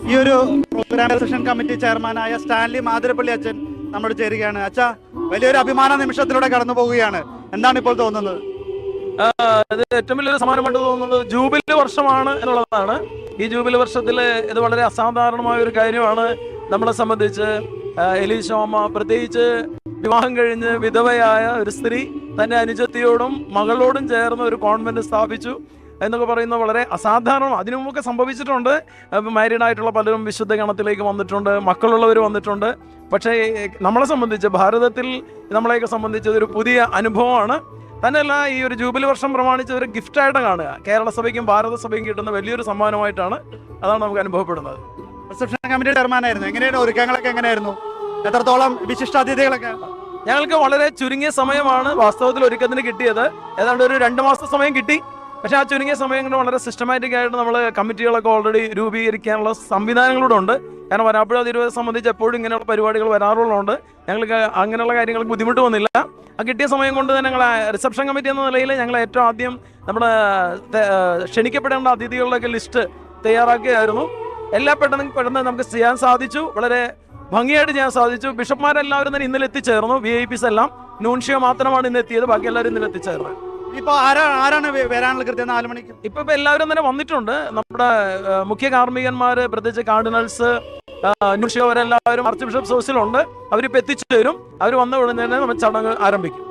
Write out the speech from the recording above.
ഈ ഒരു programme session committee ചെയർമാനായ സ്റ്റാൻലി മാതിരപ്പള്ളി അച്ഛൻ നമ്മൾ ചേരുകയാണ്. അച്ഛാ, വലിയൊരു അഭിമാന നിമിഷത്തിലൂടെ കടന്നു പോവുകയാണ്. എന്താണ് ഇപ്പോൾ തോന്നുന്നത്? ഇത് ഏറ്റവും വലിയൊരു സമ്മാനമായിട്ട് തോന്നുന്നത് ജൂബിലി വർഷമാണ് എന്നുള്ളതാണ്. ഈ ജൂബിലി വർഷത്തിൽ ഇത് വളരെ അസാധാരണമായ ഒരു കാര്യമാണ് നമ്മളെ സംബന്ധിച്ച്. എലീശോമ്മ, പ്രത്യേകിച്ച് വിവാഹം കഴിഞ്ഞ് വിധവയായ ഒരു സ്ത്രീ തന്റെ അനുജത്തിയോടും മകളോടും ചേർന്ന് ഒരു കോൺവെന്റ് സ്ഥാപിച്ചു എന്നൊക്കെ പറയുന്നത് വളരെ അസാധാരണം. അതിനു മുമ്പൊക്കെ സംഭവിച്ചിട്ടുണ്ട്. മാരീഡ് ആയിട്ടുള്ള പലരും വിശുദ്ധ ഗണത്തിലേക്ക് വന്നിട്ടുണ്ട്, മക്കളുള്ളവർ വന്നിട്ടുണ്ട്. പക്ഷേ നമ്മളെ സംബന്ധിച്ച്, ഭാരതത്തിൽ നമ്മളെയൊക്കെ സംബന്ധിച്ച് ഒരു പുതിയ അനുഭവമാണ്. തന്നെയല്ല, ഈ ഒരു ജൂബിലി വർഷം പ്രമാണിച്ച് ഒരു ഗിഫ്റ്റായിട്ട് കാണുക. കേരള സഭയ്ക്കും ഭാരത സഭയ്ക്കും കിട്ടുന്ന വലിയൊരു സമ്മാനമായിട്ടാണ് അതാണ് നമുക്ക് അനുഭവപ്പെടുന്നത്. റിസപ്ഷൻ കമ്മിറ്റി ചെയർമാനായിരുന്നു. എങ്ങനെയാണ് ഒരുക്കങ്ങളൊക്കെ? എങ്ങനെയായിരുന്നു? എത്രത്തോളം വിശിഷ്ടാതിഥികളൊക്കെ? ഞങ്ങൾക്ക് വളരെ ചുരുങ്ങിയ സമയമാണ് വാസ്തവത്തിൽ ഒരുക്കത്തിന് കിട്ടിയത്. ഏതാണ്ട് ഒരു 2 മാസത്തെ സമയം കിട്ടി. പക്ഷെ ആ ചുരുങ്ങിയ സമയം കൊണ്ട് വളരെ സിസ്റ്റമാറ്റിക് ആയിട്ട് നമ്മൾ കമ്മിറ്റികളൊക്കെ ഓൾറെഡി രൂപീകരിക്കാനുള്ള സംവിധാനങ്ങളൂടെ ഉണ്ട്. കാരണം വരാപ്പുഴ തിരുവരെ സംബന്ധിച്ച് എപ്പോഴും ഇങ്ങനെയുള്ള പരിപാടികൾ വരാറുള്ളതുകൊണ്ട് ഞങ്ങൾക്ക് അങ്ങനെയുള്ള കാര്യങ്ങൾക്ക് ബുദ്ധിമുട്ട് വന്നില്ല. ആ കിട്ടിയ സമയം കൊണ്ട് തന്നെ ഞങ്ങൾ റിസപ്ഷൻ കമ്മിറ്റി എന്ന നിലയിൽ ഞങ്ങൾ ഏറ്റവും ആദ്യം നമ്മുടെ ക്ഷണിക്കപ്പെടേണ്ട അതിഥികളുടെയൊക്കെ ലിസ്റ്റ് തയ്യാറാക്കിയായിരുന്നു. എല്ലാം പെട്ടെന്ന് നമുക്ക് ചെയ്യാൻ സാധിച്ചു. വളരെ ഭംഗിയായിട്ട് ചെയ്യാൻ സാധിച്ചു. ബിഷപ്പ്മാരെല്ലാവരും തന്നെ ഇന്നലെ എത്തിച്ചേർന്നു. VIPs എല്ലാം. നൂൻഷിയോ മാത്രമാണ് ഇന്ന് എത്തിയത്. ബാക്കി എല്ലാവരും ഇന്നലെ എത്തിച്ചേർന്നത്. ഇപ്പൊ ആരാണ് വരാനുള്ള കൃത്യം 4 മണിക്ക്? ഇപ്പൊ എല്ലാവരും തന്നെ വന്നിട്ടുണ്ട്. നമ്മുടെ മുഖ്യ കാർമ്മികന്മാര്, പ്രത്യേകിച്ച് കാർഡിനൽസ്, നൂൻഷിയോ, അവരെല്ലാവരും ആർച്ച് ബിഷപ്പ് ഹൗസിലുണ്ട്. അവരിപ്പോ എത്തിച്ചേരും. അവർ വന്ന ഉടനെ തന്നെ നമ്മൾ ചടങ്ങ് ആരംഭിക്കും.